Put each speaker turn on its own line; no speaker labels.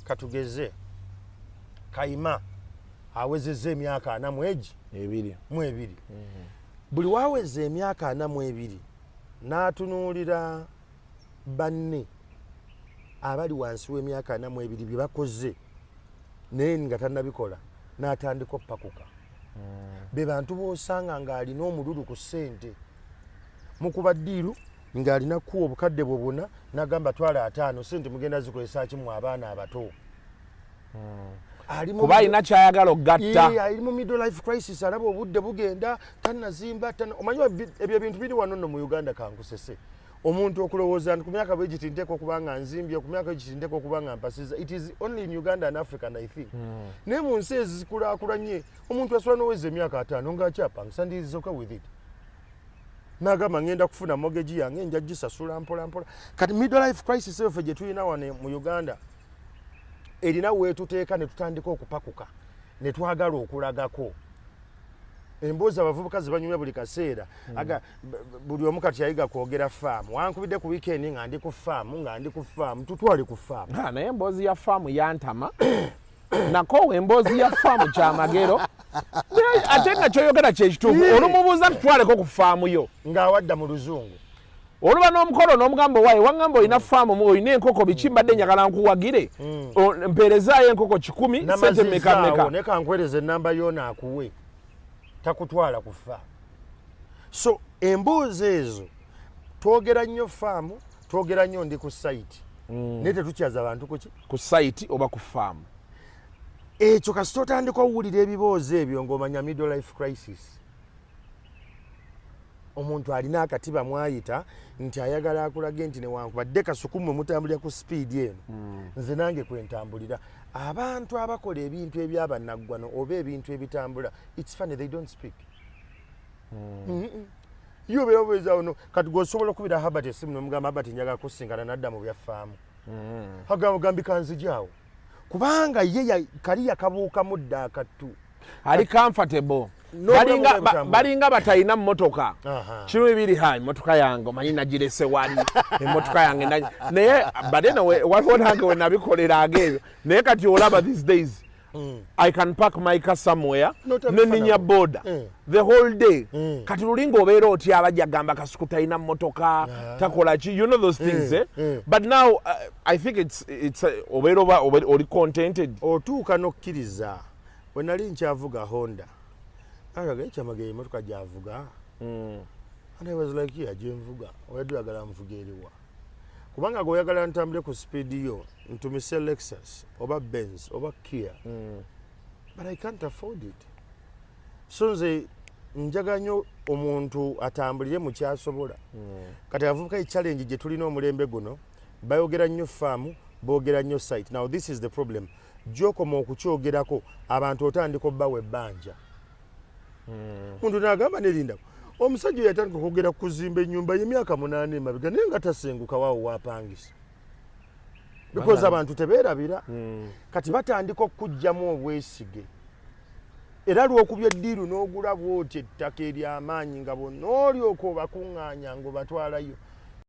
katugeze Kayima awezezza emyaka 42 buli waweze emyaka 42 n'atunuulira banne abali wansi w'emyaka 42 bye bakoze naye nga tannabikola n'atandika oppakuka be bantu b'osanga ng'alina omululu ku ssente mukuba ddiiru ng'alina kuwa obukadde bwobuna n'agamba twala 5 ssente mugenda zikozesa ki mu abaana abato
kuba alina kyayagala okugatta
ali mu middle life crisis alaba obudde bugenda tannazimba omanyi ebyo bintu biri wano nno mu Uganda kankusese omuntu okulowooza nti ku myaka bwegiti nteeka okuba nga nzimbye ku myaka bwegiti nteeka okuba nga mpasiza it is only in Uganda and Africa and I think naye mu nsi ezikulaakulanye omuntu asobola n'oweza emyaka 5 ng'akyapangisa ndiizoka with it n'agamba ngenda kufuna mortgage yange nja gisasula mpola mpola kati middle life crisis efe gye tulina wano mu Uganda erina weetuteeka ne tutandika okupakuka ne twagala okulagako emboozi abavubuka zibanyumya buli kaseera buli omu kati yayiga kwogera faamu wankubidde ku weekend nga ndi ku faamu tutwale ku faamu
naye emboozi ya faamu yantama nako emboozi ya faamu Kyamagero ate nga kyoyogera kyekituufu olumubuuza tutwaleko ku faamu yo
ng'awadda mu luzungu
oluba n'omukolo n'omugamba waaye wangamba olina faamu olina enkoko biki mbadde njagala nkuwagire mpeerezaayo enkoko 10 sente meka
ne kankwereza ennamba y'onaakuwe takutwala ku faamu so emboozi ezo twogera nnyo faamu twogera nnyo ndi ku site naye tetukyaza abantu
ku site oba ku faamu
ekyo kasita otandika owulira ebiboozi ebyo ng'omanya middle life crisis omuntu alina akatiba mwayita nti ayagala akulage nti newankubadde kasukumwe mutambulira ku sipiidi eno nze nange kwentambulira abantu abakola ebintu ebyabannaggwano oba ebintu ebitambula it's funny they don't speak yo beobeezaawo no kati gwosobola okubira Habert essimu nomugamba Habert njagala kusingana nadda mu byafaamu agambi kanzijaawo kubanga ye kali yakabuukamu dda akattu
ali comfortable balinga batalina mmotoka kiro ebiri hayi mmotoka yange omanyi nagirese wali emmotoka yange naye badeno waliwo nange we nabikolera ageebyo naye kati olaba these days I can park my car somewhere neninya border the whole day kati lulinga obeera oti abajja gamba kasuku talina mmotoka takola ki you know those things but now I think it's obeera oli contented
otuuka n'okkiriza we nali nkyavuga Honda agaga Kyamagero emotoka gyavuga and I was like yeah gyenvuga oyagala nvuga eriwa kubanga goyagala ntambule ku speed yo ntumise Lexus oba Benz oba Kia but I can't afford it so nze njaga nnyo omuntu atambulire mu kyasobola kati avubuka challenge gye tulina omulembe guno bayogera nnyo faamu boogera nnyo site now this is the problem gyokoma okukyogerako abantu otandika obbawa ebbanja muntu n'agamba nelinda omusajja yatandika okwogera kuzimba ennyumba y'emyaka 8 emabega naye nga tasenguka waawo wapangisa because abantu tebeerabira kati batandika okujjamu obwesige era lw'okubya eddiiru n'ogula bw'oti ettaka ery'amaanyi nga bonna olyoka obakuŋŋaanya ng'obatwalayo